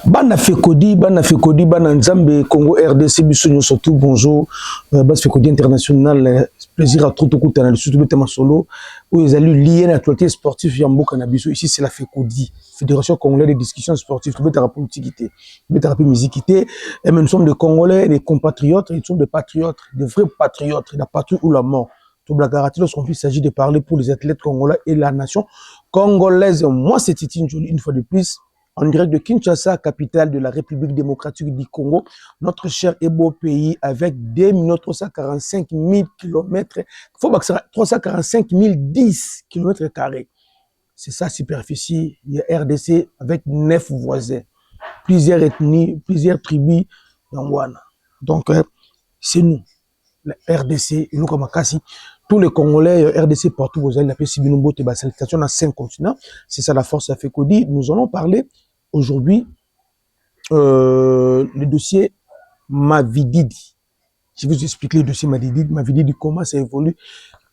Bana Fekodi, Bana Nzambe, Congo RDC, Bissonio surtout, bonjour. Bas Fekodi international, plaisir à tout coup dans le sud de solo, où ils allaient lier l'actualité sportive Yambo Canabiso. Ici, c'est la Fekodi, Fédération Congolaise de discussions sportives, tout le politique, tout le musique. Et même nous sommes des Congolais, des compatriotes, nous sommes des patriotes, des vrais patriotes, la patrie ou la mort. Tout blagarati lorsqu'on s'agit de parler pour les athlètes congolais et la nation congolaise. Moi, c'est Titi Njoli, une fois de plus. En direct de Kinshasa, capitale de la République démocratique du Congo, notre cher et beau pays avec 345 000 km, 345 010 km². C'est sa superficie, il y a RDC avec 9 voisins, plusieurs ethnies, plusieurs tribus. Donc, c'est nous, la RDC, et nous comme Akassi, tous les Congolais, RDC partout, vous allez l'appeler Sibinumbo, Teba, salutation dans 5 continents. C'est ça la force à Fekodi. Nous allons parler aujourd'hui, le dossier Mavididi. Je vais vous expliquer le dossier Mavididi, comment ça évolue,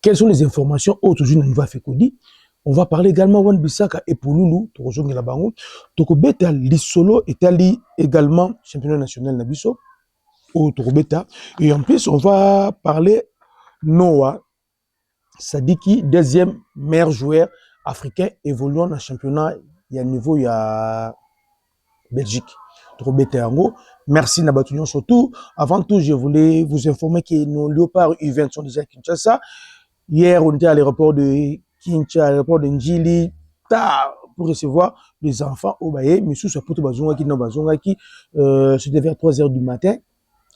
quelles sont les informations aujourd'hui dans le niveau Fekodi. On va parler également Wan Bissaka et Pouloulou, Torojong et Labango. Tokobeta Lissolo est allé également championnat national Nabiso, au Torobeta. Et en plus, on va parler Noah Sadiki, deuxième meilleur joueur africain évoluant dans le championnat. Il y a un niveau, il y a Belgique. Merci Nabatunion surtout. Avant tout, je voulais vous informer que nos Léopards U20 sont déjà à Kinshasa. Hier, on était à l'aéroport de Kinshasa, à l'aéroport de Njili, pour recevoir les enfants au Baye. Mais sous ce pote Bazonga qui, c'était vers 3 h du matin,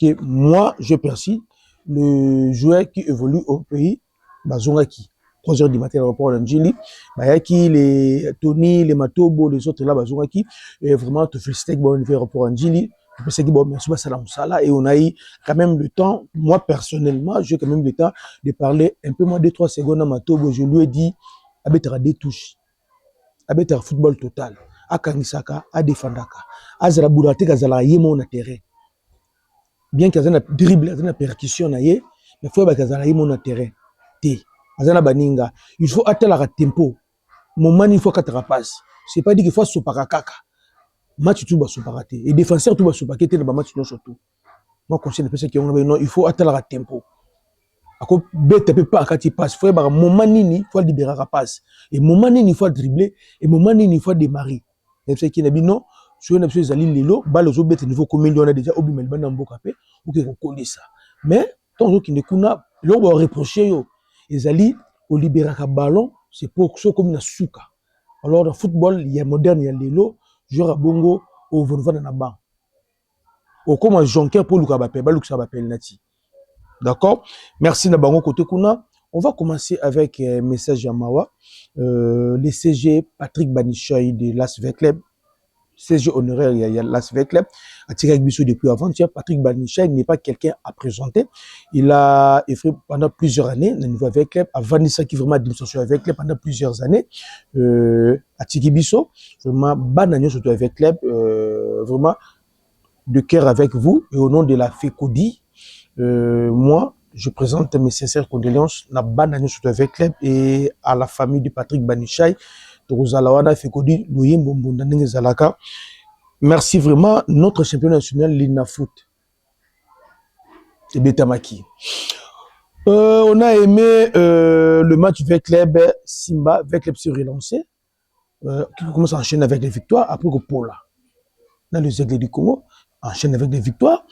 que moi, je perçus le joueur qui évolue au pays, Bazonga qui. 3 h du matin à l'aéroport d'Angeli, Bayaki, les Tony, les Matobo, les autres là, Bazongaki, et vraiment te féliciter pour l'aéroport d'Angeli. Merci, et on a eu quand même le temps, moi personnellement, j'ai quand même le temps de parler un peu moins de 3 secondes à Matobo. Je lui ai dit, Abetara des touches, Abetara football total, à Kangisaka, à Defandaka, à Zarabourate, à Zala Yémo na terrain. Bien qu'il y ait un dribble, une percussion, mais il faut que Zala Yémo na terrain. Baninga. Il faut atteindre le tempo. Moment il faut qu'à passe. C'est pas dit qu'il faut soparakaka. Match tout va soparater. Et défenseur tout va sopaketer dans le match non surtout. Moi conseil de personnes qui ont non, il faut atteindre le tempo. Ako bête peut pas quand il passe. Faut avoir moment nini, faut libérer la passe. Et moment nini, il faut dribbler. Et moment nini, il faut démarrer. Et c'est qui n'a dit non. Sur une absolue zali lelo, balle aux bêtes niveau combien on a déjà au bimel ban mbokapé ou que on connaît ça. Mais tant que ne kuna, l'on va reprocher yo. Ezali au libérer ballon, c'est pour ceux comme na souka. Alors dans le football, il y a moderne, il y a l'élo, joueur à bongo au vent dans la banc. Au comme Jonker pour Luka Bappé, Luka Bappé Nati. D'accord? Merci na bango côté kuna. On va commencer avec un message à Mawa. Le CG Patrick Banichoy de Las Vegas Club. CG honoraire, il y a Las Vegas Club. À Tigak Bissou depuis avant-hier, Patrick Banichoy n'est pas quelqu'un à présenter. Il a fait pendant plusieurs années au niveau avec Club, à Vanessa qui vraiment a démonstré avec Club pendant plusieurs années. À Tigak Bissou, vraiment, bananion surtout avec Club, vraiment de cœur avec vous. Et au nom de la FECODI, moi, je présente mes sincères condoléances à bananion surtout avec Club et à la famille de Patrick Banichoy. Merci vraiment, notre champion national, Lina Foot. Et Betamaki. On a aimé le match avec Club Simba, avec Club se relancer. Qui commence à enchaîner avec des victoires, après que Paula. Dans les Aigles du Congo, enchaîne avec des victoires.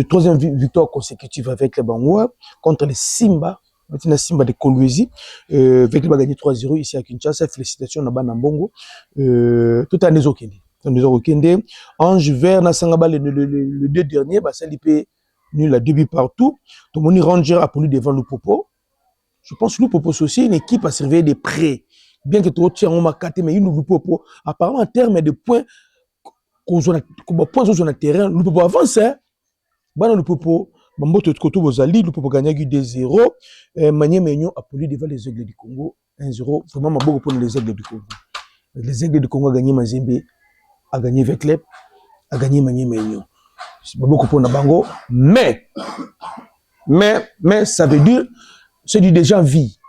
Troisième victoire consécutive avec les Bangoua contre les Simba. Maintenant, Simba de Kolwezi, avec le gagné 3-0 ici à Kinshasa. Félicitations à Banambongo. Tout à Nezokende. Ange Vert, Nasangaba, le deux derniers, ça l'IP nul à 2 buts partout. Tout le monde Ranger a pour lui devant le Popo. Je pense que le Popo, c'est aussi une équipe à surveiller des prêts. Bien que tout tient, on m'a caté, mais il nous Popo. Apparemment, en termes de points, qu'on sur le terrain, le Popo avance. Bon, le Popo. Mamboto Koto Bozali, le Popo gagné 2-0. Manier Meignon a pollué devant les Aigles du Congo 1-0. Vraiment, beaucoup pour les Aigles du Congo. Les Aigles du Congo a gagné Mazembe, a gagné Veclep, a gagné Manier Meignon. C'est beaucoup pour Nabango. Mais, ça veut dire, c'est du déjà vie.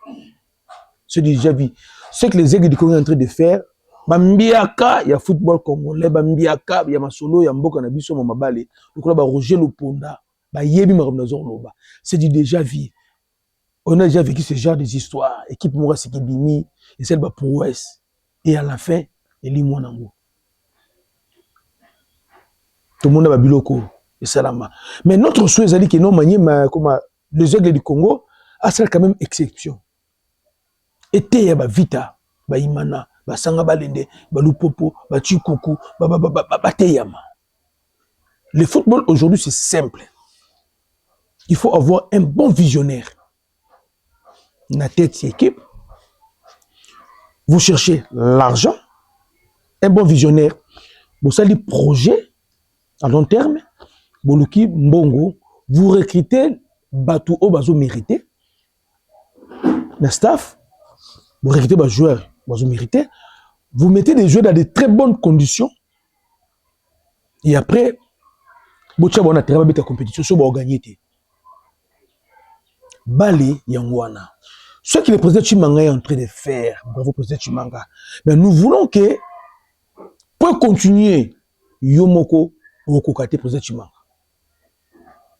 C'est du déjà vie. Ce que les Aigles du Congo sont en train de faire, Bambiaka ya football congolais, bambiaka ya masolo ya mboka na biso mabale, lokola ba Roger Loponda, ba yebi makambo loba. C'est du déjà vu. On a déjà vécu ce genre des histoires. Équipe Moura Sekibini, et celle pour Ouest. Et à la fin, il y a Mwanango. Tout le monde a biloko et salama. Mais notre souhait, c'est que non manié comme les aigles du Congo, a ça quand même exception. Et ya ba vita, ba imana, ba sanga balende, ba lupopo, ba chikuku, ba teyama. Le football aujourd'hui c'est simple. Il faut avoir un bon visionnaire. La tête équipe. Vous cherchez l'argent, un bon visionnaire. Vous avez des projets à long terme. Boluki Mbongo, vous recrutez Batou Obazo mérité. Le staff, vous recrutez des joueurs Obazo mérité. Vous mettez des joueurs dans de très bonnes conditions. Et après, vous avez un terrain de compétition, vous avez gagné. Balé Yangwana. Ce que le président Chimanga est en train de faire, bravo président Chimanga. Mais nous voulons que, pour continuer, Yomoko Okokate président Chimanga.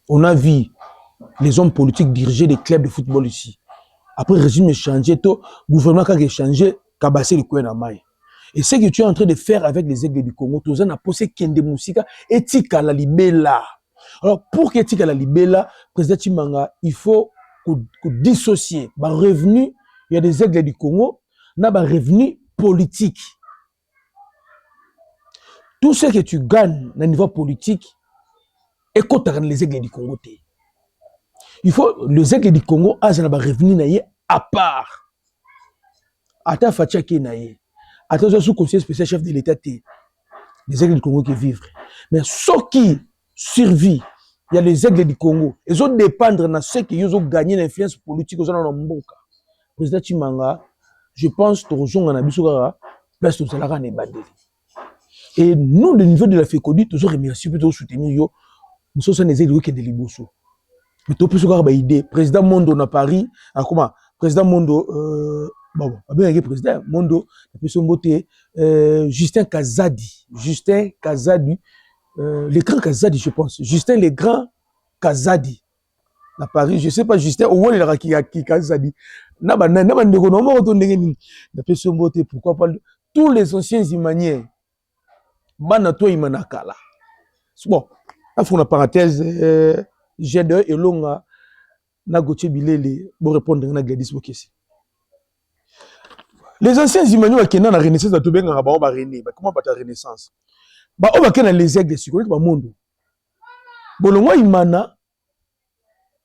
On a vu les hommes politiques diriger des clubs de football ici. Après le régime a changé, le gouvernement a changé, Kabassé le coin à maille. Et ce que tu es en train de faire avec les aigles du Congo, tu as posé Kende Moussika et Tika la Libella. Alors pour que Tika la Libella, président Chimanga, il faut dissocier les revenus, il y a des aigles du Congo, il y a des revenus politiques. Tout ce que tu gagnes au niveau politique, écoute les aigles du Congo. Il faut les aigles du Congo, ils ont des revenus à part. Ata Fatchaki naye. Attention sous conseiller spécial chef de l'État, les aigles du Congo qui vivent. Mais ceux qui survivent, il y a les aigles du Congo. Ils ont dépendre de ceux qui ont gagné l'influence politique aux gens Mboka. Président Chimanga, je pense que nous avons besoin place de salaire en bandé. Et nous, le niveau de la FECODI, nous avons remercié plutôt soutenir nous sommes les aigles qui sont des liboso. Mais tu peux avoir une idée. Président Mondo na Paris, comment? Président Mondo, président Mondo, Justin Kazadi, les grands Kazadi, je pense. Justin, les grands Kazadi. À Paris, je ne sais pas, Justin, au moins, il y a qui Kazadi. Pourquoi pas tous les anciens imaniens. Banato Imanakala. Bon, il faut une parenthèse. G2 et Longa, Nagoche Bilele, pour répondre à Gladys Bokessi. Les anciens imaniens qui sont dans la Renaissance, comment pas la Renaissance? On va faire les aigles de sécurité dans le monde. Bolongo Imana,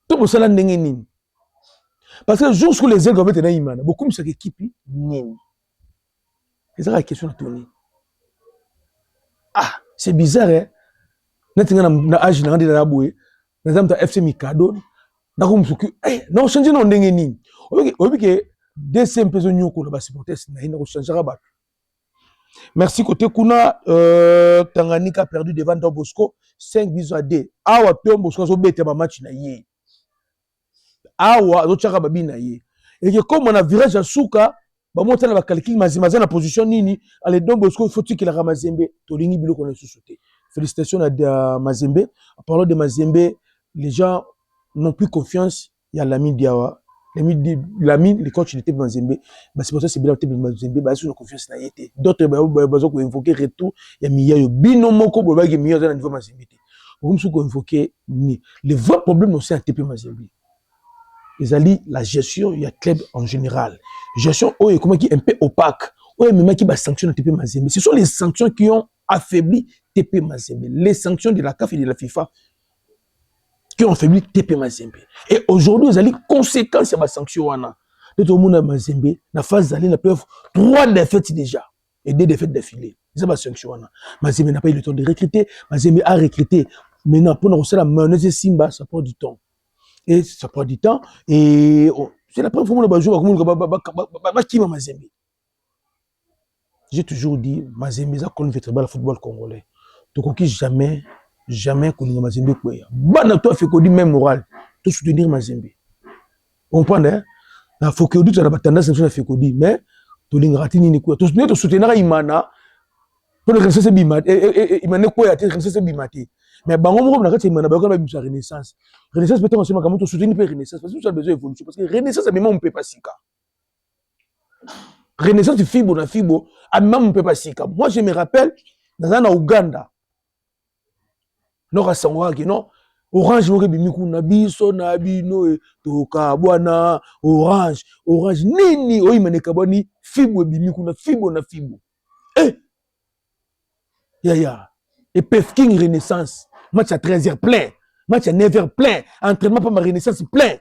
tout le monde est en parce que jusqu'où les aigles vont être en Imana, beaucoup de cette équipe n'est. C'est la question à tourner. Ah, c'est bizarre, hein? Nous âge dans la bouée, nous avons FC Mikado, nous avons changé nos ndengeni. Obi que deuxième personne nous ko ba supporter na changer rabat. Merci côté kuna Tanganyika a perdu devant Don Bosco 5-2. Awa Don Bosco zo bete ba match na ye. Awa zo chaka babi na ye. Et que comme on a virage à Souka, ba monter na ba calcul mazimaza na position nini, ale Don Bosco faut-il qu'il Ramazembe tolingi bilo qu'on a sous-sauté. Félicitations à Mazembe. En parlant de Mazembe, les gens n'ont plus confiance. Il y a Lamine Diawa. Lamine, le coach, il était Mazembe. C'est pour ça que c'est bien que Mazembe, ils ont confiance. D'autres, ils ont invoqué retour. Il y a Miyayo. Binomoko, il y a Miyayo dans le niveau Mazembe. Ils ont invoqué. Le vrai problème, c'est un TP Mazembe. Ils ont dit la gestion, il y a club en général. Gestion, est comment qui est un peu opaque. Même qui va sanctionner TP Mazembe. Ce sont les sanctions qui ont affaibli TP Mazembe. Les sanctions de la CAF et de la FIFA qui ont affaibli TP Mazembe. Et aujourd'hui, vous avez les conséquences de la sanction. Tout le monde a Mazembe, la phase d'aller, la preuve, 3 défaites déjà. Et 2 défaites d'affilée. C'est la sanction. Mazembe n'a pas eu le temps de recruter. Mazembe a recruté. Maintenant, pour nous refaire la mayonnaise Simba, ça prend du temps. Et ça prend du temps. Et c'est la première fois que je joue Mazembe. J'ai toujours dit, Mazembe, ça compte très bien le football congolais. Donc, jamais qu'on ait Mazembe. Bana toi, fait qu'on dit même moral. Tout soutenir Mazembe. On comprend, hein? Il faut que tu aies la tendance à faire qu'on dit, mais tolingaka nini quoi to ne to soutenir imana pour renaissance bimate imane quoi ya te renaissance bimate mais bango moko na kati imana ba ko ba bimisa renaissance peut-être on se maka moto soutenir pe renaissance parce que tu as besoin d'évolution parce que renaissance même on peut pas sika renaissance fibo na fibo même on peut pas sika moi je me rappelle dans na Uganda no kasangwa ki no orange moke bimiku na biso na bino toka bwana orange nini oyimane kaboni fibo bimiku na fibo ya et King renaissance match à 13h plein match à 9h plein entraînement pas ma renaissance plein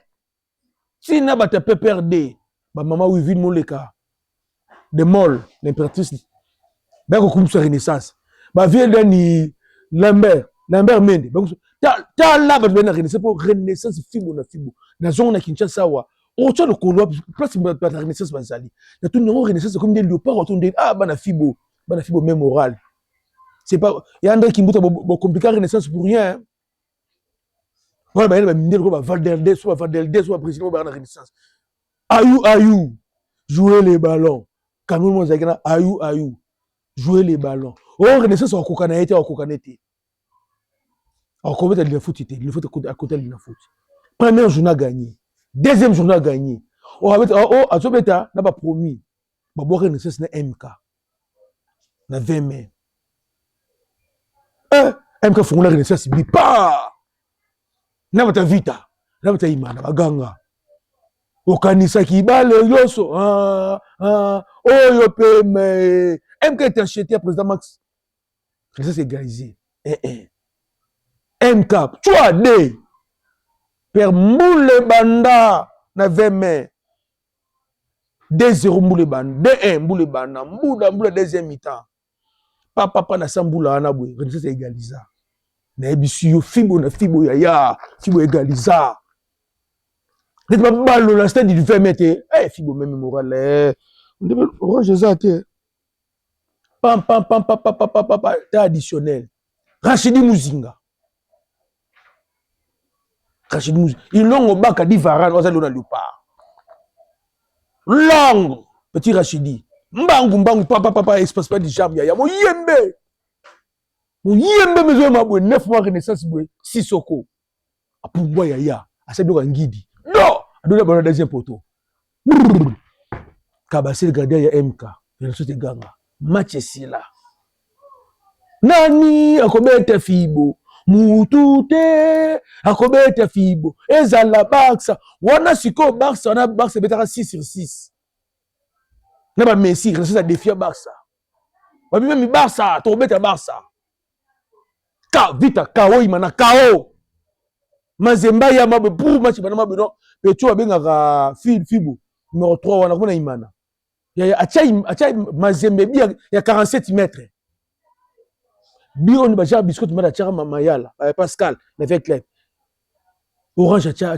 si na bata PPRD ba maman oui vide moleka de mol l'impératrice ba ko kumsa renaissance ba vie ni Lambert Mende ta la ba na renaissance pour renaissance fibo na zone na Kinshasa wa o tso le kolo place ba renaissance bazali na tout non renaissance comme des léopards autour bana fibo même moral c'est pas il y a André Kimbuta compliquer renaissance pour rien voilà ba minde ko ba Valdeldes soit président ba na renaissance ayou jouer les ballons Cameroun Mozakina ayou jouer les ballons renaissance au kokanete alors, comment il faut à côté de la foot. Premier journal gagné. Deuxième journal gagné. À ce bêta, n'a pas promis. Ma boire renaissance na MK. Na 20 mai. MK font la renaissance bipa. Na bata vita. Na bata imana baganga. Okanisa ki bale yoso. Oyo pe me. MK est acheté à président Max. Renaissance égalisé. MK, tu as dit, Père Moule Banda, na 20 mai, 2-0 Moule Banda, 2-1 Moule Banda, Moule deuxième mi-temps. Papa na Samboula Anaboué, Renaissance égalisa. Na ebisuyo, Fibo ya, Fibo égalisa. N'est pas mal le stade du 20 mai, Fibo même moral, on devait roger ça, pam, t'as additionnel. Rachidi Mouzinga. Ils l'ont au bac à Divaran, on a le léopard. Long, petit Rachidi. Mbangu, papa, espace pas du charme, y'a mon yembe. Mon yembe, mais ma boue, 9 mois renaissance, boue, 6 soko. A pour moi, y'a, a cette bloc en guidi. Non, a donné un deuxième poteau. Kabassé le gardien, y'a MK. Il y a une sorte de ganga. Match ici là. Nani, a combien de fibo? Mutute akobeta fibo ezala Barça wana siko Barça wana Barça betaka 6/6 na ba Messi ça défie Barça ba même Barça to beta Barça ka vita kao imana kao mazemba ya mabe pour match bana mabe no pecho abengaka fibo numéro 3 wana kuna imana ya acha mazembe bia ya 47 mètres. Bion baja biscuit mara tchara mayala Pascal avec club orange tchara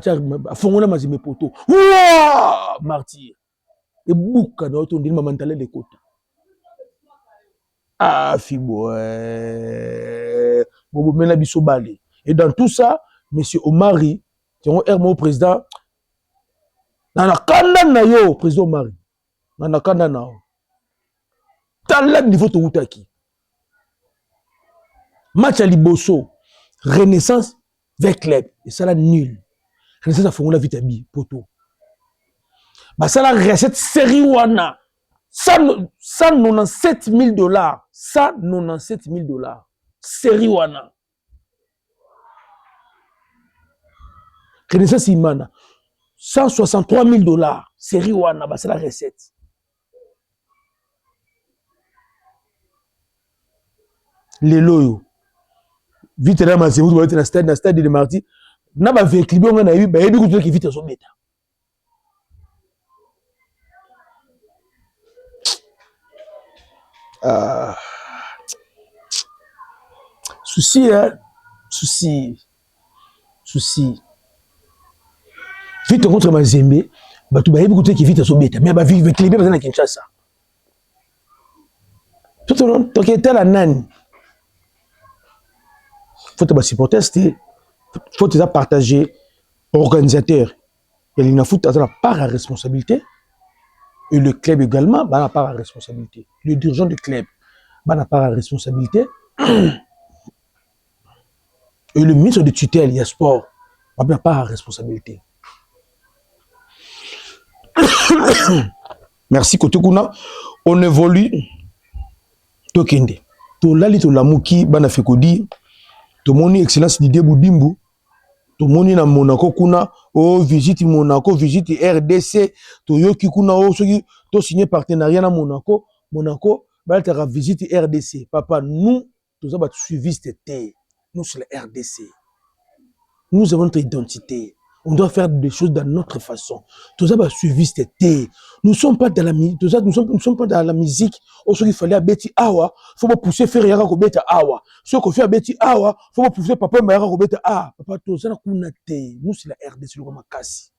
fongona mazime poto wa martyr et bouka na oto ndima mantale de kota fibo bobo mena biso balé et dans tout ça monsieur Omari qui est un président na kanda na yo président Omari na kanda na tala niveau to utaki. Match à Liboso, Renaissance avec club. Et ça là nul. Renaissance a fait la vite poto. Bah ça la recette série wana. 197 000 $. 197 000 $. Série wana. Renaissance imana. 163 000 $. Série wana. Bah ça la recette. Les loyaux. Vite là ma c'est vous êtes dans stade de Marty na ba véhicule on a eu ba yebi ko ki vite so beta souci vite contre Mazembe ba tu ba yebi ko ki vite so beta mais ba véhicule ba na Kinshasa tout le monde toke tela nani faut te supporter, faut te partager organisateur. Et il faut avoir part à responsabilité. Et le club également, bah, n'a pas la responsabilité. Le dirigeant du club, bah, n'a pas la responsabilité. Et le ministre de tutelle, il y a sport, bah, n'a pas la responsabilité. Merci, côté Kuna. On évolue. Tokende. To lali to lamuki, bana fekodi. To moni excellence Didier Boudimbu. To moni na Monaco kuna. Oh, visite Monaco, visite RDC. To yoki kuna. Oh, to signé partenariat na Monaco. Monaco, bah, tu visite RDC. Papa, nous, tous avons suivi cette terre. Nous, c'est la RDC. Nous avons notre identité. On doit faire des choses dans notre façon. Tout ça va suivre cette terre. Nous ne sommes pas dans la musique. Nous sommes pas dans la musique. Il fallait à Betty Awa. Il faut pousser faire Yara Robeta Awa. Ce qu'on fait à Betty Awa, il faut pousser Papa Mayara Robeta Awa. Papa, tout ça, nous, c'est la RDC, le Romakasi.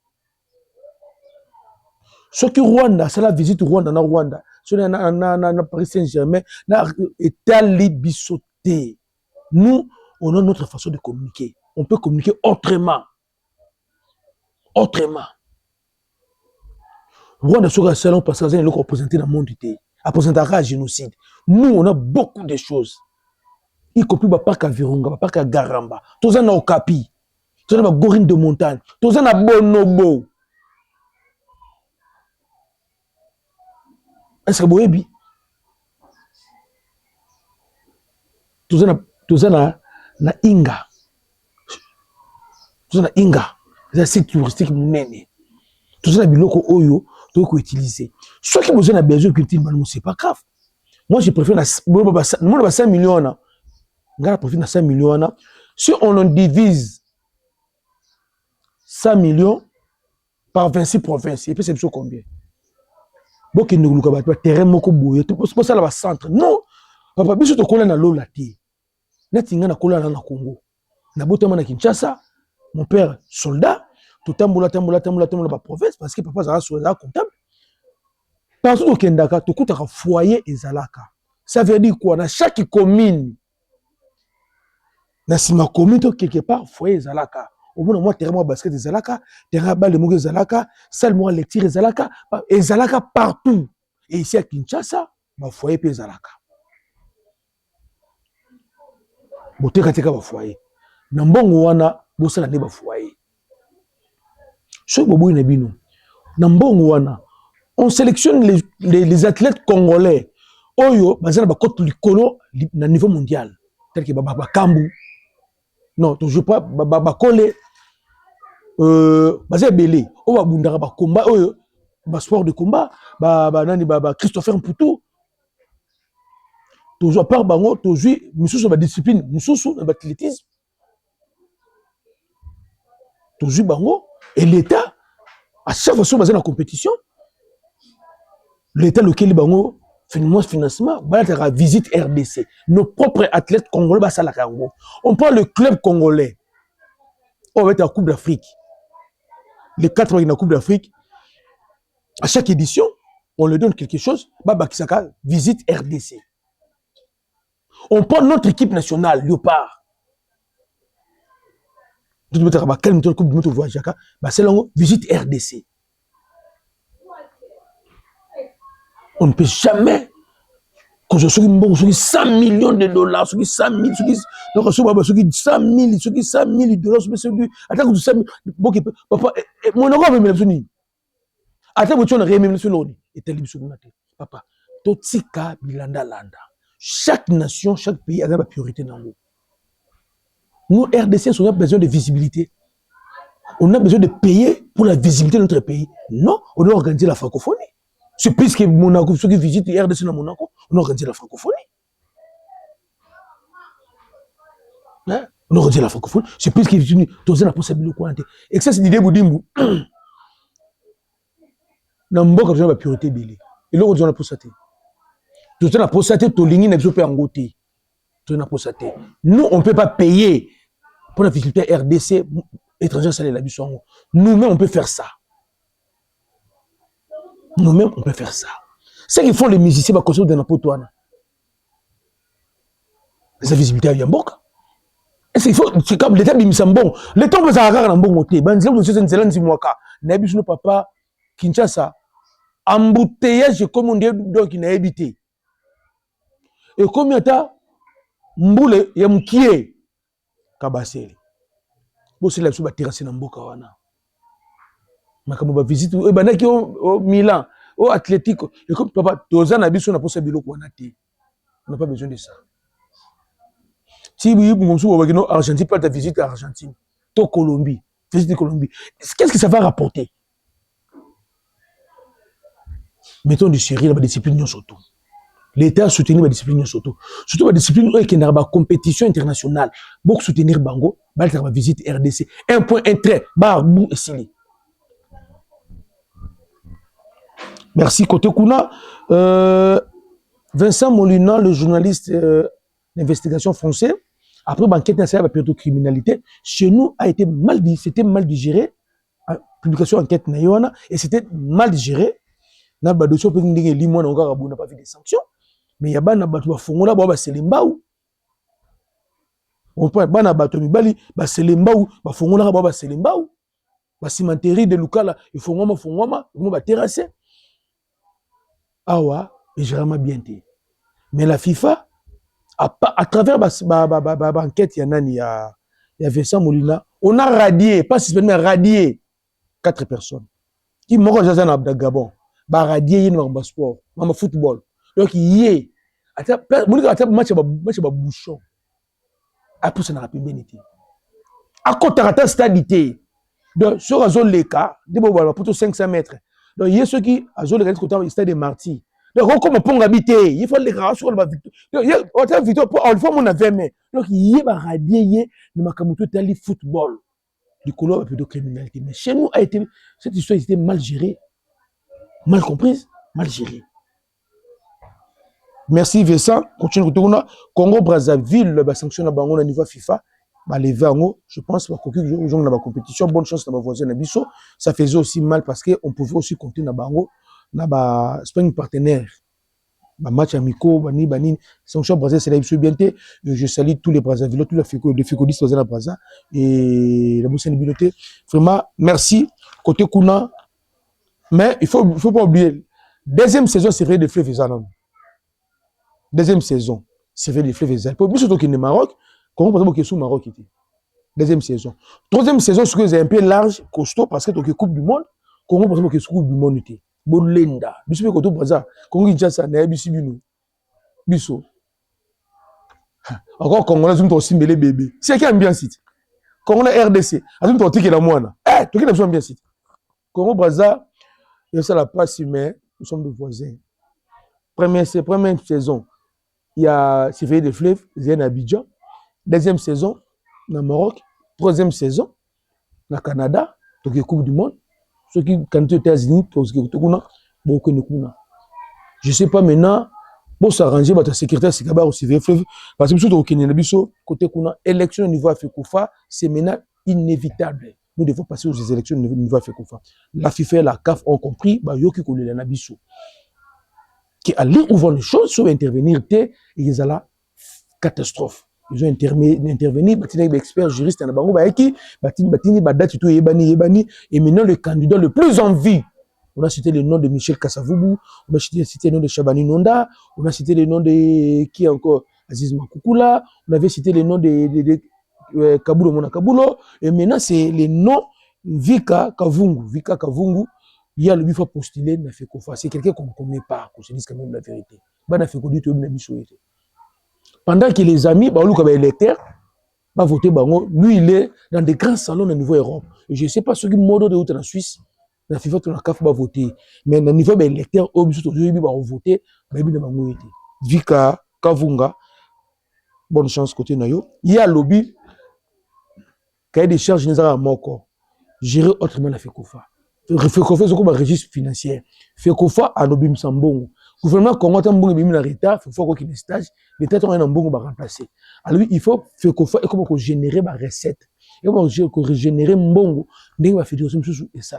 Ce qui Rwanda, c'est la visite Rwanda, na Rwanda. Ce qui na Paris Saint-Germain, na Italie bisoté. Nous, on a notre façon de communiquer. On peut communiquer autrement. Autrement. Rwanda sur un salon parce que nous représenté dans le monde à présenter un génocide. Nous, on a beaucoup de choses. Y compris le parc à Virunga, le parc à Garamba. Tous en au Okapi. Tous en Gorine de montagne. Tous en Bonobo. Est-ce que vous avez vu? Tous en na Inga. Tous en Inga. C'est un site touristique monene. Tout ça, biloko oyo, tu peux utiliser. Ceux qui besoin de besoin culture, c'est pas grave. Moi, je préfère 5 millions. Je préfère 5 millions. Si on en divise 100 millions par 26 provinces, et puis c'est combien? Bon, qui nous a pas terrain moko boye, tu peux ça là centre. Non, papa, biso to kola na lola ti. Na tinga na kola na Congo. Na botama na Kinshasa, mon père soldat. Tout tamboula ba province parce que papa zara sur la comptable. Partout au Kendaka, tout coûte un foyer et zalaka. Ça veut dire quoi? Dans chaque commune, dans ma commune quelque part foyer et zalaka. Au bout d'un mois terrain basket et zalaka, terrain balle de moge zalaka, salle moi lecture et zalaka partout. Et ici à Kinshasa, ma foyer et zalaka. Bote kateka ba foyer. Na mbongo wana bosa na ba foyer. On sélectionne les athlètes congolais. Oyo, bazana ba kote likolo na niveau mondial. Tel que Baba Kambu. Non, toujours pas Baba Kole. Bazé belé. O ba bundara ba combat oyo, ba sport de combat, ba Christopher Mputu. Toujours par bango, toujours mususu ba discipline, mususu ba athlétisme. Toujours bango et l'État à chaque fois que la compétition, l'État lequel bango financement, la visite RDC. Nos propres athlètes congolais, on prend le club congolais. On va être en Coupe d'Afrique. Les 4 ans de la Coupe d'Afrique, à chaque édition, on leur donne quelque chose. Visite RDC. On prend notre équipe nationale, Léopard. Visite RDC. On ne peut jamais quand je suis 100 millions de dollars, 100 000, 100 000 dollars, attends que 100 000, papa, mon enfant me dit, attends que tu en aies même sur l'eau, et tel papa, totika bilanda landa. Chaque nation, chaque pays a sa priorité dans l'eau. Nous, RDC, on a besoin de visibilité. On a besoin de payer pour la visibilité de notre pays. Non, on doit organiser la francophonie. C'est plus que Monaco, ceux qui visitent RDC dans Monaco, on a organisé la francophonie. Hein? On a organisé la francophonie. C'est plus qu'ils visitent tous la possibilité de et ça, c'est l'idée Boudimbu. Dans le monde, on a la priorité de l'île. Et là, on a la possibilité. Tout ça, la possibilité de l'île, on peut en goûter. Nous, on ne peut pas payer pour la difficulté RDC, étrangers, ça la buisson. Nous-mêmes, on peut faire ça. Nous-mêmes, on peut faire ça. Ce qu'ils font les musiciens, c'est qu'ils font des la visibilité à Yamboka. C'est comme l'État bon. L'État peut s'arrêter dans bon côté. Ben, c'est une Zélande, c'est moi. N'abuse papa, Kinshasa, embouteillage comme on dit donc il n'a évité et comme yata mboule ya mkie kabaseli bo c'est la so ba terrasse na mboka wana makambo ba visite e banaki au Milan au Atlético et comme papa tozana biso na posa biloko wana te on n'a pas besoin de ça si oui bonjour on va dire Argentine pas ta visite à Argentine to Colombie visite Colombie qu'est-ce que ça va rapporter mettons du sérieux la discipline surtout l'État a soutenu la discipline surtout la discipline qui est dans compétition internationale pour soutenir Bango bah la visite RDC un point un trait bar bout et sili. Merci côté Kuna Vincent Molina le journaliste d'investigation français après l'enquête nationale de la pédocriminalité chez nous a été mal dit c'était mal digéré publication enquête naïwana et c'était mal digéré na ba dossier pe ndenge limo na ngaka n'a pas vu des sanctions mais ya bana batu ba fongola ba selembau on peut bana batu mibali ba selembau ba fongola ba selembau ba cimenterie de Lukala il faut ngoma ba terrasser awa et vraiment bien té mais la FIFA à travers ba enquête ya nani ya Vincent Molina on a radié pas suspendé mais radié 4 personnes qui moko jaza na Gabon ba radié yé na sport na football donc yé ata match ba bouchon après ça na rapidement été à côté ata stade té donc sur azol leka de bo ba pour 500 mètres donc yé ceux qui azol leka côté stade de Marty donc comme pont habité il faut les gars sur la victoire donc yé autant victoire pour une fois on a 20 mai donc yé ba radié yé na makamuto tali football du color de criminalité mais chez nous a été cette histoire était mal gérée mal comprise, mal gérée. Merci Vincent. Continue de Congo Brazzaville, la sanction na bango na niveau FIFA, ba lever ango, je pense ba koki jour na ba compétition, bonne chance na ba voisin na biso, ça faisait aussi mal parce que on pouvait aussi compter na bango na ba Spain partenaire. Ba match amicaux, bani sanction Brazzaville c'est la biso bien té, je salue tous les Brazzaville, tous les fécodistes dans la Brazza et la bosse biloté. Vraiment merci côté Kuna. Mais il faut pas oublier, deuxième saison, c'est vrai de fleuve Zanon. Deuxième saison, c'est vrai de fleuve Zanon. Pour plus surtout qu'il est Maroc, comment par exemple qu'il est sous Maroc était. Deuxième saison. Troisième saison, c'est un peu large, costaud, parce que tu es Coupe du Monde, comment par exemple qu'il est sous Coupe du Monde était. Bolenda. Biso pe koto Brazza, Congo Kinshasa na yebisi bino. Biso. Encore Congolais zoom to simbele bébé. C'est qui ambiance site. Congolais RDC, azum to tiki la moana. Tu qui la ambiance site. Congo Brazza et ça la passe, mais nous sommes des voisins. Première saison, il y a Séville de Fleuve, Zén Abidjan. Deuxième saison, dans Maroc. Troisième saison, dans Canada, donc il y a Coupe du Monde. Ceux qui, quand tu es aux États-Unis, je ne sais pas maintenant, pour s'arranger, votre secrétaire Sikabar au Séville Fleuve, parce que surtout au Kenya, côté Kuna, élection au niveau Afekoufa, c'est maintenant inévitable. Nous devons passer aux élections au niveau Afekoufa. La FIFA et la CAF ont compris, yoki kole la nabiso. Qui allait où vont les choses, sur intervenir, et ils ont la catastrophe. Ils ont intervenu, batini experts, juristes, en bango, batini, badati, tout, ebani, et maintenant le candidat le plus en vie. On a cité le nom de Michel Kassavoubou, on a cité le nom de Chabani Nonda, on a cité le nom de, qui encore, Aziz Makoukoula, on avait cité le nom de Kabulo Mona Kabulo, et maintenant c'est le nom Vika Kavungu, il y a le bifo postulé, n'a fait qu'on fasse, c'est quelqu'un qu'on ne connaît pas, qu'on se dise quand même la vérité. N'a fait qu'on dit tout le monde. Pendant que les amis, les électeurs, va voter, lui il est dans des grands salons au niveau Europe. Et je ne sais pas ce qui mode de route en Suisse, la FIFA, la CAF va voter, mais au niveau des électeurs, aujourd'hui, ils vont voter, Vika Kavunga, bonne chance côté Nayo. Il y a lobby. Cahier des charges n'est pas mort. Gérer autrement la FECOFA. FECOFA, c'est comme un registre financier. FECOFA a lobby Msambongo. Gouvernement Congo a un bon en l'État, il faut qu'il y ait des stages. L'État a un bon pour remplacer. Alors il faut FECOFA et comment générer ma recette. Et comment générer mbongo. N'est pas fédération et ça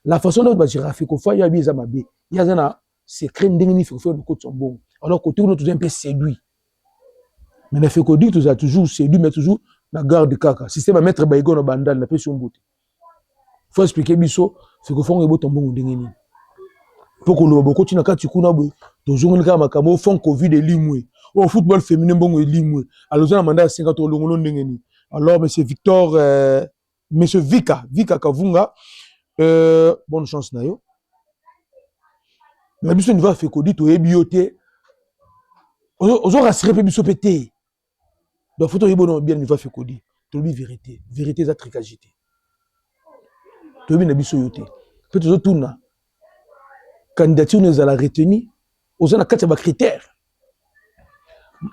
la façon dont on va gérer FECOFA, il y a bien ça ma bé. Il y a un secret d'ingénieur FECOFA de côté Msambongo. Alors côté on a toujours un peu séduit. Mais la FECODI tu as toujours séduit, mais toujours la garde de caca. Système à mettre baïgon au bandal, la pression beauté. Faut expliquer biso, c'est que faut un beau tombon d'ingénieur. Pour que le beaucoup tu n'as qu'à tu connais toujours une gamme comme au fond Covid et limoué au football féminin bon et limoué alors ça mandat 50 au long ndengeni alors monsieur Victor monsieur Vika Kavunga bonne chance na yo mais biso niveau fait Kodi to ebioté ozo rassurer pe biso pété donc faut to yebono bien niveau fait Kodi to bi vérité za tricagité to bi na biso yoté peut to tourna candidature nous à la retenue aux a quatre critères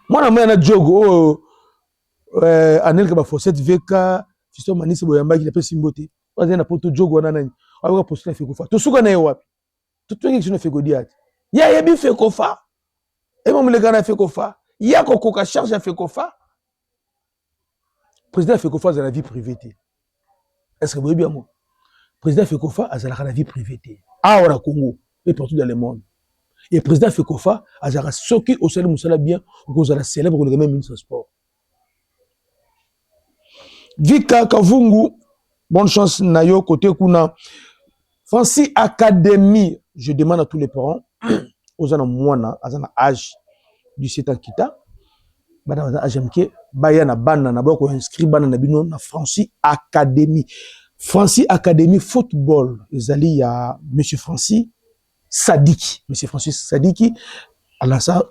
moi na na jogo anel ka ba fosset VK fiston manisi boyamba ki pe simboté oza na poto jogo wana nani awa poster fait kofa to suka na wapi to twingi kino fait Kodi ati ya yebi fait kofa et mon le gars fait kofa ya kokoka charge fait kofa président fait kofa dans la vie privée est-ce que vous voyez bien moi président fait kofa dans la vie privée ah au Congo et partout dans le monde et président fait kofa azara soki au sel musala bien ou la célèbre le même ministre sport Vika Kavungu bonne chance nayo côté kuna Fancy Academy je demande à tous les parents aux ana mwana azana âge 17 ans kita bana azana âge mke baya na bana na bako inscrit bana na bino na Fancy Academy football ezali ya monsieur Francis Sadiki alors ça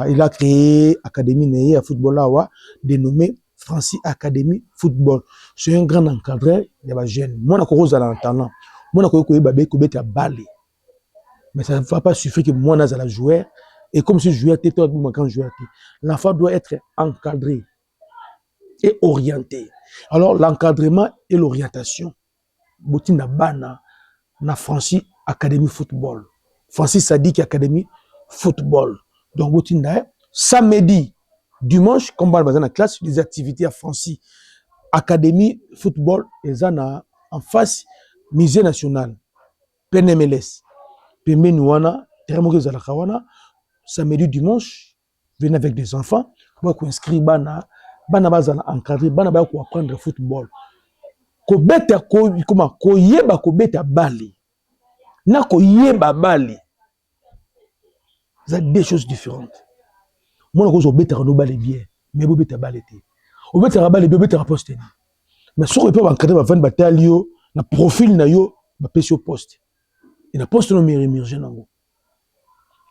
il a créé académie né à football là dénommé Francis Academy football c'est un grand encadreur il y a des jeunes moi na ko za talent moi na ko babe ko beta balle mais ça ne va pas suffire que moi na la joueur et comme ce joueur était quand joueur l'enfant doit être encadré et orienté alors l'encadrement et l'orientation botina bana na Francis Academy football Francis Sadiki Academy football donc botina samedi dimanche comme dans la classe des activités à Francis Academy football et zana en face musée national PNMLS pembeni wana termo za la kawana samedi dimanche venez avec des enfants pour inscrire bana bazana encadré bana ba ko apprendre le football ko beta ko yeba ko beta bali na ko yeba bali ça deux choses différentes moi ko zo beta no bali bien mais bo beta bali te o beta bali be beta poste mais so ko peut encadrer ba 20 batalio na profil na yo ba pesi poste et na poste no émerger nango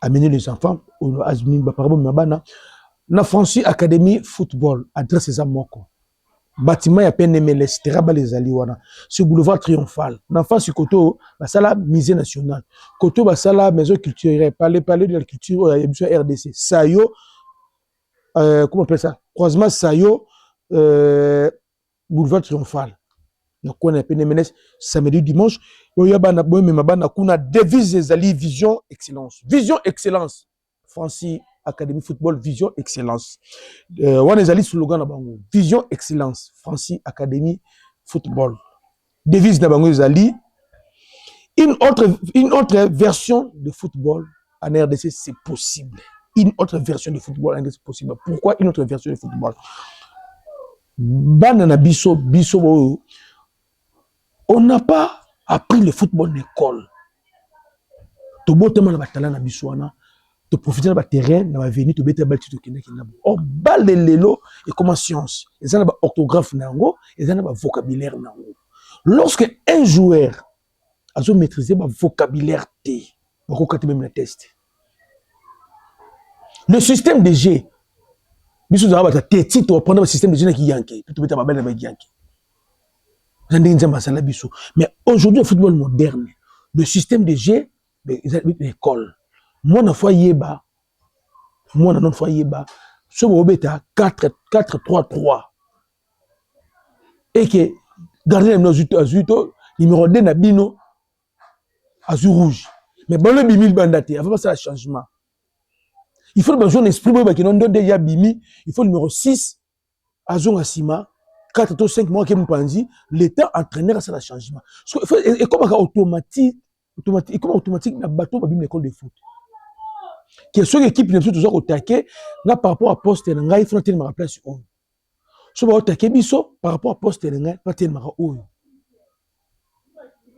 amener les enfants au azmin ba parabo mabana na Francis Academy football adresse za moko bâtiment ya PNMLS teraba les aliwana sur boulevard Triomphal na face koto ba sala musée national koto ba sala maison culturelle palais de la culture RDC Sayo comment on appelle ça croisement Sayo boulevard Triomphal na kona PNMLS samedi dimanche oya bana boy mabana kuna devise les ali vision excellence Francis Academy football vision excellence on est allé slogan na bango vision excellence Francis Academy football devise na bango ezali une autre version de football en RDC c'est possible une autre version de football en RDC c'est possible pourquoi une autre version de football bana na biso on n'a pas appris le football en école to botema na batala na biso wana to profiter na terrain na ba venir to beta bal to kina oh bal lelo et comment science et na ba orthographe nango et na ba vocabulaire nango lorsque un joueur a maîtriser ba vocabulaire T bako kati même na test le système de jeu biso za ba ta teti to prendre le système de jeu na ki yanké to beta ba bal na ba yanké mais aujourd'hui le football moderne le système de jeu l'école moi na fois yeba moi na non fois yeba so bo beta 4-3-3 et que gardien numéro 2 na bino azur rouge mais bon le bimi bandate avant ça changement il faut le jeune esprit boy qui non donne ya bimi il faut numéro 6 azonga sima 4 ou 5 mois que Mpanzi l'état entraîneur ça la changement et comme automatique na bateau ba bim l'école de foot que soit équipe ne toujours attaquer là par rapport à poste na ngai il faut tellement place on so ba attaquer biso par rapport à poste na ngai pas tellement on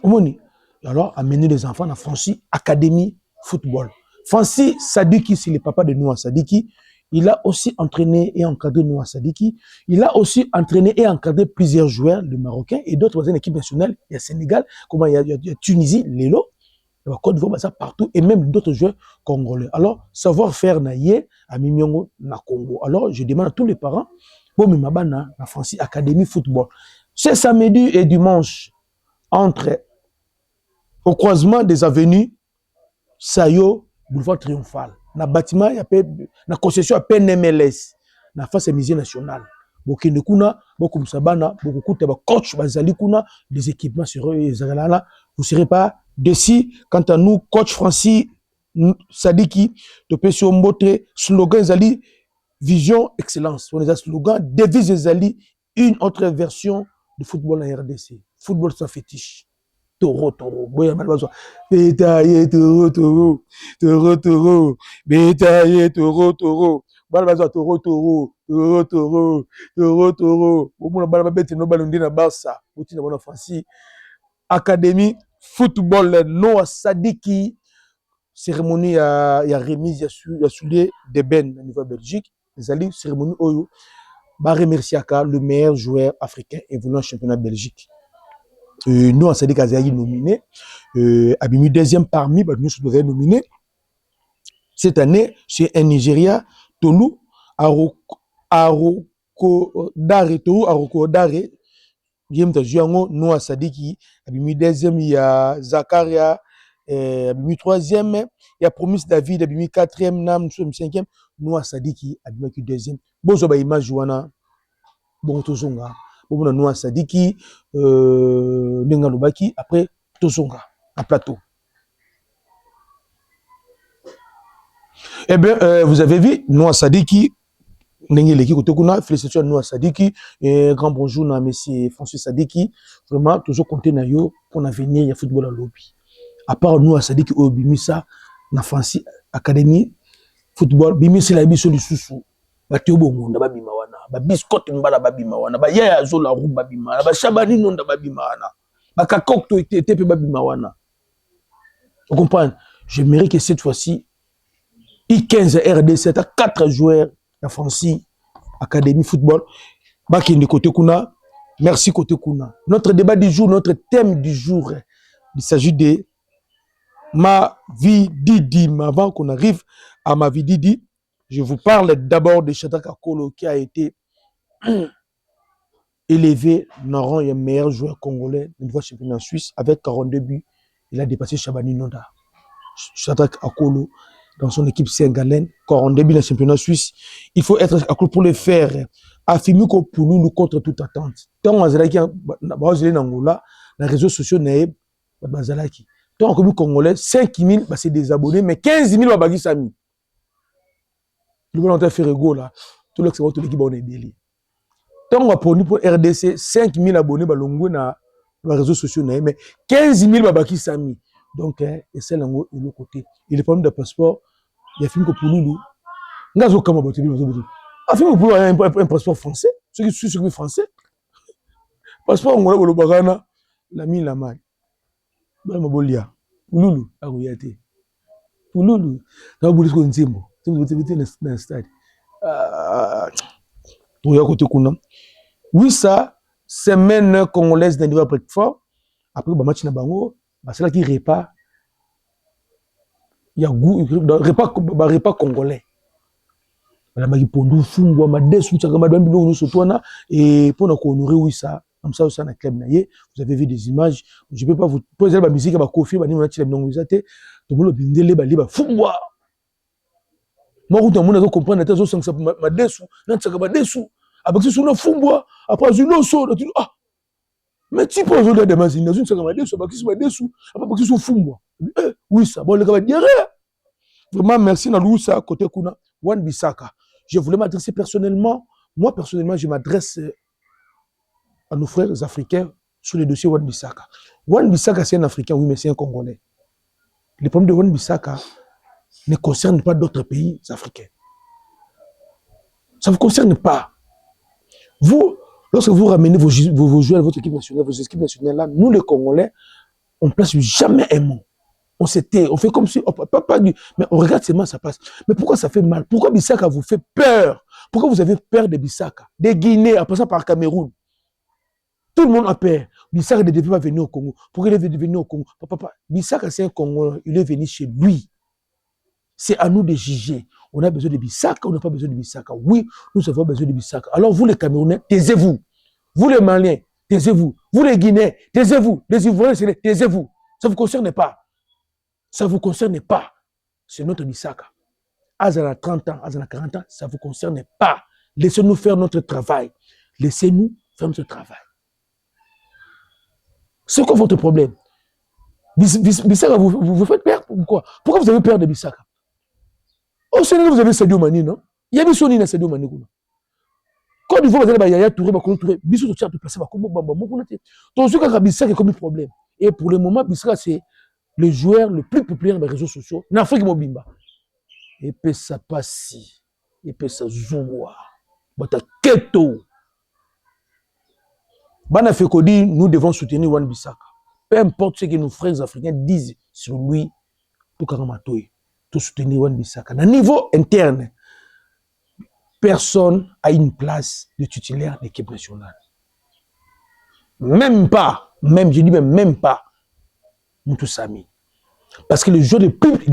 omoni Alors, amener les enfants à Francis Académie Football. Francis Sadiki, c'est le papa de Noah Sadiki. Il a aussi entraîné et encadré Noah Sadiki. Il a aussi entraîné et encadré plusieurs joueurs, le Marocain et d'autres dans une équipe nationale. Il y a Sénégal, il y a Tunisie, Lélo, il y a Côte d'Ivoire, ça partout, et même d'autres joueurs congolais. Alors, savoir-faire naïe à Mimiongo, na Congo. Alors, je demande à tous les parents, bon, mais ma na Francis Académie Football. C'est samedi et dimanche, entre au croisement des avenues Sayo, boulevard Triomphal. Na bâtiment, il y a na concession à PNMLS. Na face musée national. Beaucoup de kuna, beaucoup de sabana, beaucoup de coach, bazali kuna, des équipements sur eux, vous ne serez pas déçus. Quant à nous, coach Francis Sadiki, de sur Mbotre, slogan Zali, vision, excellence. On a slogan, devise Zali, une autre version de football en RDC. Football sans fétiche. Taureau, boya malbazo. Bétaillé, taureau. Bétaillé, taureau. Balbazo, taureau. Au moins, balbabete, no balondi na Barça. Outi na bona Francis. Académie, football, Noah Sadiki. Cérémonie, il y a remise, il y a soulier de Ben au niveau de Belgique. Les alliés, cérémonie Oyo. Bah, remercier le meilleur joueur africain évoluant au championnat de Belgique. Nous, on s'est dit qu'il a nominé. Abimi deuxième parmi, nous sommes nominés. Cette année, c'est un Nigeria, Tolu, Aroko Dare. Noah Sadiki, Abimi deuxième, il y a Zakaria, Abimi troisième, il y a Promis David, Abimi quatrième, Nam, cinquième, Noah Sadiki, Abimi deuxième. Bon, ça va image Jouana, bon, Tozonga. Bon, Noah Sadiki, Nenga Lubaki, après Tozonga, à plateau. Eh bien, vous avez vu, Noah Sadiki, félicitations à Noah Sadiki, et grand bonjour à monsieur Francis Sadiki. Vraiment, toujours compter na yo pour l'avenir, il y a football à lobby. À part Noah Sadiki, au Bimisa, na Francis Académie, football, Bimisa la biso du sous. Batiobo monde babima wana ba biscotte mbala babima wana ba yaya zola ru babima ba shabani nonda babima wana ba kakokto était pe babima wana. Vous comprenez? J'aimerais que cette fois-ci I15 RD7 à 4 joueurs la Francis Académie Football bakindi côté kuna. Merci côté kuna. Notre débat du jour, notre thème du jour, il s'agit de ma vie Didi. Mais avant qu'on arrive à ma vie Didi, je vous parle d'abord de Shadrack Akolo qui a été élevé dans le rang du meilleur joueur congolais de niveau championnat en Suisse avec 42 buts. Il a dépassé Shabani Nonda. Shadrack Akolo dans son équipe Saint-Gallen, 42 buts dans le championnat suisse. Il faut être Akolo pour le faire. Affirmer que pour nous contre toute attente. Tant que les réseaux sociaux n'est pas bazalaki. Tant que les Congolais, 5 000 c'est des abonnés, mais 15 000 c'est des amis. Le monde a fait rego là. Tout le monde l'équipe on est délié. Tant qu'on pour RDC 5 000 abonnés balongo na les réseaux sociaux mais 15 000 babaki sami. Donc et c'est l'ango de l'autre côté. Il est problème de passeport. Il y a film que pour nous ngazo kama bateli bazo. A film pour un passeport français. Ceux qui sont sur français. Passeport ngolo bolo bagana la mine la maille. Ba mabolia. Lulu agoyate. Lulu. Na bolis ko nzimbo. Dans stade. Oui, ça, semaine congolaise d'un niveau après fort. Après, le match na bango, c'est là qui repas. Il y a repas congolais. La magi pondu fungwa madesu chakama bambi no sotwana et pour nous honorer oui ça comme ça na club naie vous avez vu des images je peux pas vous poser la musique ba kofi ba ni na chile ndongo zate to bolo bindele ba liba fungwa. Moi, je ne comprends pas que Madesu, Madesu, après que Fumbwa, après une so, ah, mais tu peux aujourd'hui demander dans une seconde Madesu, après que Madesu, après que Fumbwa. Oui, ça, bon, le gars va dire, vraiment, merci à Loussa, côté Kuna, Wan Bissaka. Je voulais m'adresser personnellement, moi, personnellement, je m'adresse à nos frères africains sur le dossier Wan Bissaka. Wan Bissaka, c'est un Africain, oui, mais c'est un Congolais. Le problème de Wan Bissaka ne concerne pas d'autres pays africains. Ça ne vous concerne pas. Vous, lorsque vous ramenez vos joueurs à votre équipe nationale, vos équipes nationales, là, nous les Congolais, on ne place jamais un mot. On s'était, on fait comme si, mais on regarde seulement ça passe. Mais pourquoi ça fait mal? Pourquoi Bissaka vous fait peur? Pourquoi vous avez peur de Bissaka? Des Guinéens, en passant par Cameroun. Tout le monde a peur. Bissaka ne devait pas venir au Congo. Pourquoi il est venu au Congo? Papa, Bissaka c'est un Congolais, il est venu chez lui. C'est à nous de juger. On a besoin de Bissaka, on n'a pas besoin de Bissaka. Oui, nous avons besoin de Bissaka. Alors vous les Camerounais, taisez-vous. Vous les Maliens, taisez-vous. Vous les Guinéens, taisez-vous. Les Ivoiriens, taisez-vous. Ça ne vous concerne pas. Ça ne vous concerne pas. C'est notre Bissaka. Azana 30 ans, Azana 40 ans, ça ne vous concerne pas. Laissez-nous faire notre travail. Laissez-nous faire notre travail. C'est quoi votre problème? Bissaka, vous faites peur? Pourquoi? Pourquoi vous avez peur de Bissaka? Au Sénégal, vous avez Sadio Mani, non? Il y a des Sony dans Sadio Mani. Quand vous avez Yaya Touré, Bissaka, tu as déplacé, ton sucre Bissaka est comme un problème. Et pour le moment, Bissaka, c'est le joueur le plus populaire des réseaux sociaux en Afrique Mobimba. Et puis ça passe, et puis ça zoua, bata keto. Bana Fekodi, nous devons soutenir Wan Bissaka. Peu importe ce que nos frères africains disent sur lui, pour Karamatoy, tout soutenir Wan Bissaka. À niveau interne, personne a une place de titulaire d'équipe nationale. Même pas, même, je dis même pas, Moutou Sami. Parce que le joueur le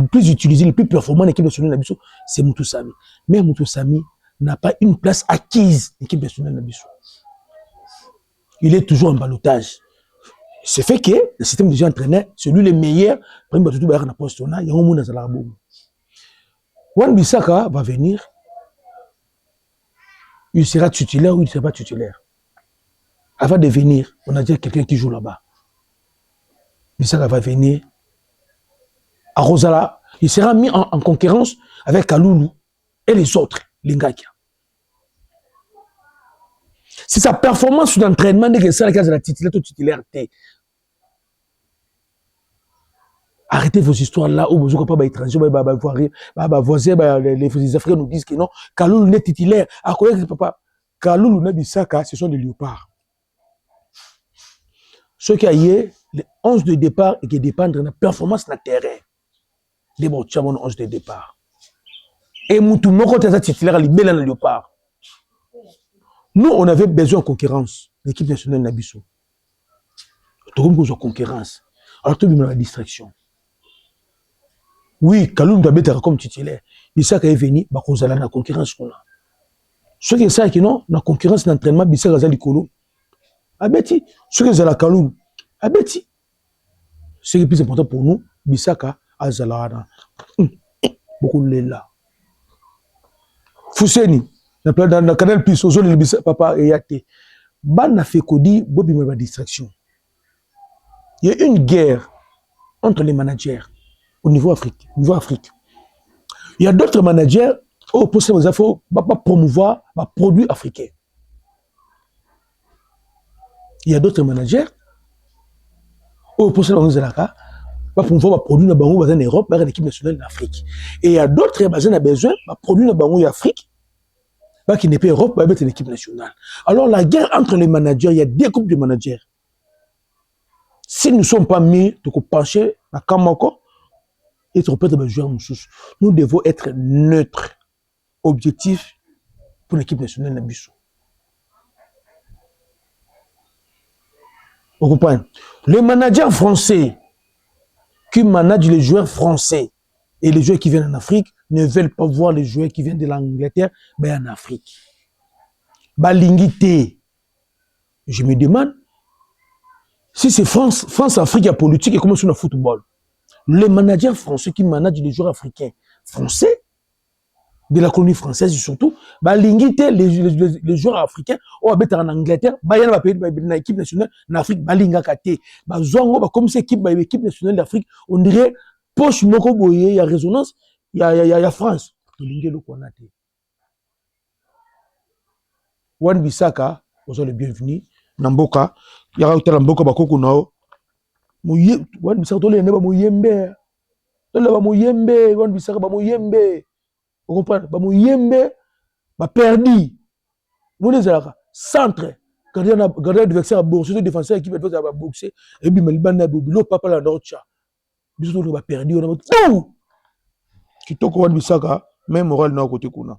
plus utilisé, le plus performant de l'équipe nationale Nabiso, c'est Moutou Sami. Mais Moutou Sami n'a pas une place acquise de l'équipe nationale Nabiso. Il est toujours en ballottage. C'est fait que le système de jeu entraîneur, c'est lui le meilleur. Wan Bissaka va venir. Il sera titulaire ou il ne sera pas titulaire. Avant de venir, on a dit quelqu'un qui joue là-bas. Bissaka va venir. À Rosala, il sera mis en concurrence avec Kaloulou et les autres, les Ngakia. C'est sa performance d'entraînement que ça, la titulaire. Arrêtez vos histoires là où vous n'avez pas d'étrangers, les Africains nous disent que non, Kaloulou n'est titulaire. À quoi est-ce que papa? Kaloulou n'est Bissaka, ce sont des léopards. Ceux qui ont les 11 de départ et qui dépendent de la performance de la terrain. Les bons 11 de départ. Et Moutou Moko est titulaire à l'Ibéla dans le léopard. Nous, on avait besoin de concurrence. L'équipe nationale Nabiso. Tout le monde a concurrence. Alors, tout le monde a la distraction. Oui, Kaloum doit être comme titulaire. Bissaka est venu, bah, on a la concurrence. Ceux qui savent que non, la concurrence d'entraînement, Bissaka a l'icolo. Abeti. Ceux qui ont la Kaloum, Abeti. Ce qui est plus important pour nous, Bissaka a Zalana. Beaucoup de là. Fousseni. Dans le canal plus, aux autres, papa et Yate. Ban a fait Kodi, Bobi m'a distraction. Il y a une guerre entre les managers au niveau Afrique. Il y a d'autres managers au poste de infos, pas promouvoir les produits africains. Il y a d'autres managers au poste de Zalaka, pas promouvoir les produits en Europe, dans l'équipe nationale d'Afrique. Et il y a d'autres qui ont besoin de produits en Afrique. Qui n'est pas Europe, va mettre l'équipe nationale. Alors la guerre entre les managers, il y a des groupes de managers. Si nous ne sommes pas mis de pencher à Kamako et de reprendre les joueurs, nous devons être neutres, objectifs pour l'équipe nationale Nabiso. Vous comprenez? Les managers français qui managent les joueurs français et les joueurs qui viennent en Afrique ne veulent pas voir les joueurs qui viennent de l'Angleterre en Afrique. Balingité. Je me demande si c'est France-Afrique, il y a politique et comment c'est le football. Les managers français qui managent les joueurs africains français, de la colonie française surtout, balingité, les joueurs africains, ou en Angleterre, il y a une équipe nationale en Afrique, balingakate. Comme c'est l'équipe nationale d'Afrique, on dirait poche moko boye, il y a résonance. Il y a France. Wan Bissaka, vous êtes le bienvenu. Namboka, il y a un Namboka Bakoko Nao. Wan Bissaka, tu es Mouyembe. Tu es Mouyembe. Wan Bissaka, Mouyembe. Vous comprenez? Mouyembe, perdu. Vous êtes là. Centre. gardien adversaire a boxé, défenseur équipe adversaire a boxé, et puis Melbana Bobilo, papa la Norcha. Bisous, on a perdu, on a dit, qui t'a quoi Bissaka, même moral n'a côté Kuna.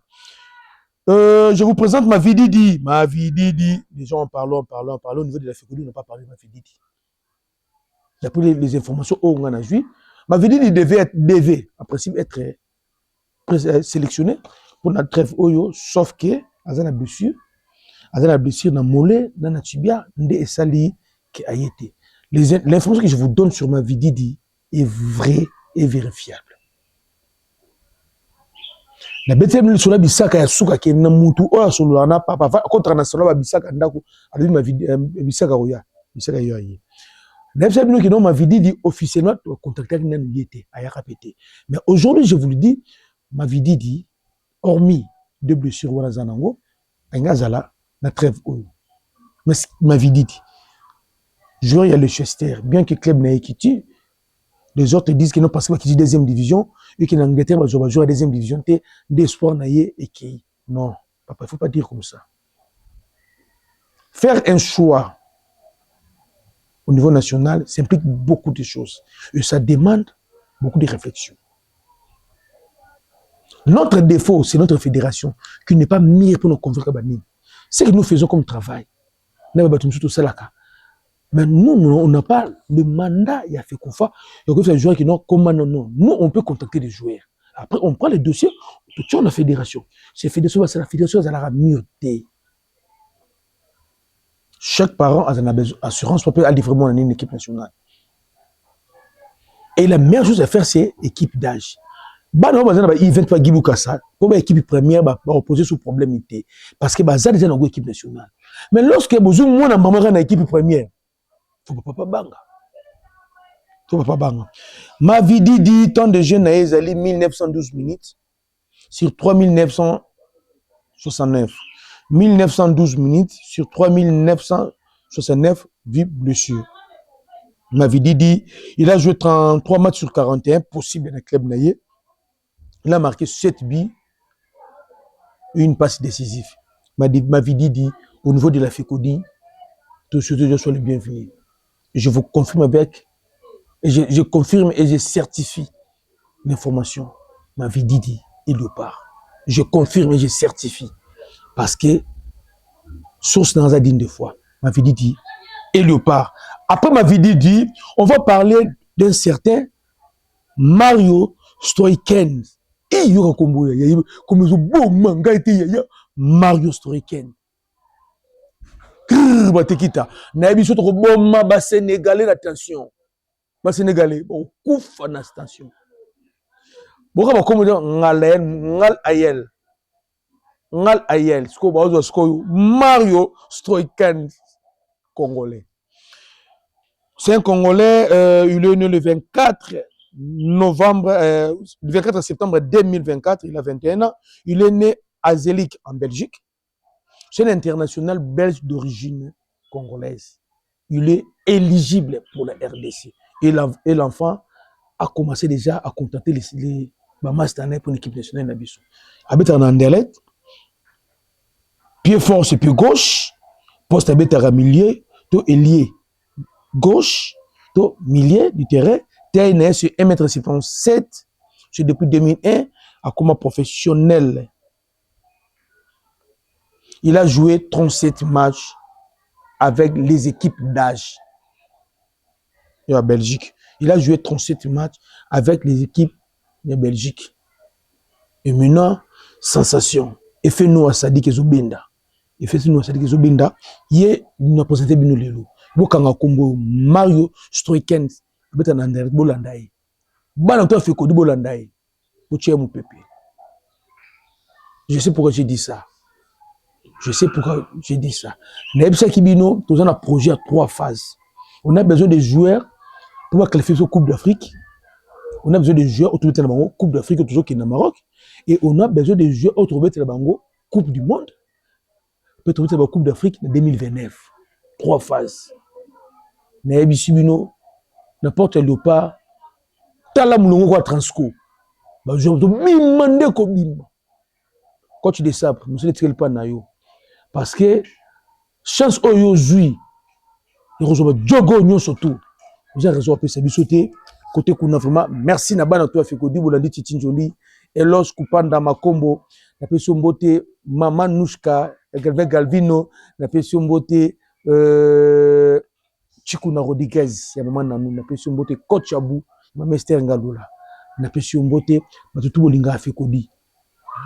Je vous présente ma vie Didi. Ma vie Didi. Les gens en parlant. Au niveau de la fécondité, on n'a pas parlé de ma vie Didi. D'après les informations, on a joué. Ma vie Didi devait, en principe, être sélectionné pour notre trêve Oyo, sauf que, à la blessure dans mollet, dans la tibia, et sali qui a été. L'information que je vous donne sur ma vie Didi est vraie et vérifiable. La bête sur la bisaka ya suka qui na mutu oya solo na papa contre na solo ba bisaka ndako ali ma vie bisaka oya bisaka yo ayi. La bête qui non ma vie Didi officiellement contacter na yete aya répéter. Mais aujourd'hui je vous le dis, ma vie Didi hormis deux blessures wana zanango ngazala na trêve oyo. Mais ma vie Didi joueur il y a le Chester bien que club na ekiti. Les autres disent qu'ils n'ont pas passé la deuxième division et qu'en Angleterre, ils vont jouer à la deuxième division, d'espoir naïe et qui. Non, papa, il ne faut pas dire comme ça. Faire un choix au niveau national, ça implique beaucoup de choses. Et ça demande beaucoup de réflexion. Notre défaut, c'est notre fédération qui n'est pas mise pour nous convaincre. Ce que nous faisons comme travail, mais nous, on n'a pas le mandat, il y a fait qu'on fait. Il y a des joueurs qui n'ont comment non. Nous, on peut contacter des joueurs. Après, on prend les dossiers, on peut tuer la fédération. C'est la fédération, elle a mieux. Chaque parent a une assurance pour aller vraiment dans une équipe nationale. Et la meilleure chose à faire, c'est l'équipe d'âge. Bah non, il ne vient pas Guibou Kassa. Comme l'équipe première, va reposer sur problème. Parce que ça déjà dans l'équipe nationale. Mais lorsque vous avez moins dans l'équipe première, faut pas banga. Faut pas banga. Ma vie dit tant de jeunes à Ezali 1912 minutes sur 3969. 1912 minutes sur 3969 vies blessures. Ma vie dit il a joué 33 matchs sur 41 possible dans le club naïe. Il a marqué 7 buts et une passe décisive. Ma vie dit au niveau de la FECODI, tous ceux qui sont les bienvenus. Je vous confirme avec, et je confirme et je certifie l'information. Ma vie Didi et le part. Je confirme et je certifie. Parce que, source dans la digne de foi, ma vie Didi et le part. Après ma vie Didi, on va parler d'un certain Mario Stoiken. Et il y aura comme un beau manga était Mario Stoiken. Batekita na biso to bomma ba sénégalais attention ba sénégalais bon kufa na station boka ba comme ngal ayel sko ba zo sko Mario Stoiken congolais. C'est un congolais il est né le 24 novembre le 24 septembre 2024, il a 21 ans, il est né à Zélik en Belgique. C'est un international belge d'origine congolaise. Il est éligible pour la RDC. Et l'enfant a commencé déjà à contacter les masters pour l'équipe nationale d'Abisso. Habite en Anderlecht, pied fort c'est pied gauche, poste habite à milieu, tout ailier gauche, tout milieu du terrain, TNS sur 1,77 m, c'est depuis 2001, à comment professionnel. Il a joué 37 matchs avec les équipes d'âge. Et en Belgique. Il a joué 37 matchs avec les équipes de Belgique. Et maintenant, sensation. Et fait nous à Sadik Zobinda. Et fait nous à Sadik Zobinda. Il a présenté Bino Lelo. Bokanga Kombo, Mario Stoiken, Betan Ander, Bolandaï. Bananto fait Kodi Bolandaï. Bouché mon pépé. Je sais pourquoi j'ai dit ça. Je sais pourquoi j'ai dit ça. Nebsa Kibino, nous avons un projet à 3 phases. On a besoin de joueurs pour qualifier la Coupe d'Afrique. On a besoin de joueurs autour de la Coupe d'Afrique, toujours qui est au Maroc. Et on a besoin de joueurs autour de la Coupe du Monde. Peut-être la Coupe d'Afrique en 2029. 3 phases. Nebsa Kibino, n'importe le pas. Tala Moulongo Transco. Je vais me demander comment. Quand tu décapes, nous ne sommes pas naïfs. Parce que chance oyo zui ekozwa jogo nyonso tout vous avez raison apesa biso te côté kuna vraiment merci na bana to afekodi bolandi titi njoli Elos Kupanda Makombo na pesi mbote Mama Nushka Galvino na pesi mbote Chikuna Rodriguez ya mama nanu na pesi mbote coach Abu Mama Esther Ngalula na pesi mbote batutu bolinga afekodi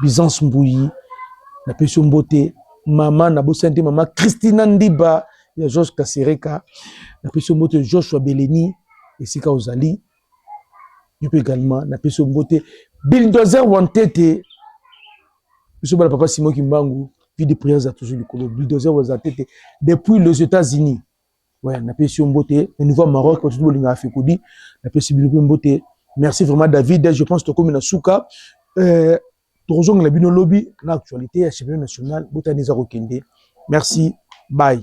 Byzance Mbuyi na pesi mbote mama na bosante mama Christina Ndiba ya Georges Kasereka na pesi mbote Joshua Beleni esika ozali yupe également na pesi mbote Bulldozer Wantete biso bala papa Simon Kimbangu vie de prières à toujours le colo Bulldozer Wantete depuis les États-Unis ouais na pesi mbote le nouveau Maroc quand tu bolinga afekodi na pesi mbote merci vraiment David je pense to comme na suka Torozong la bino lobby, l'actualité, la championnat national, Botanisa Rokende. Merci, bye.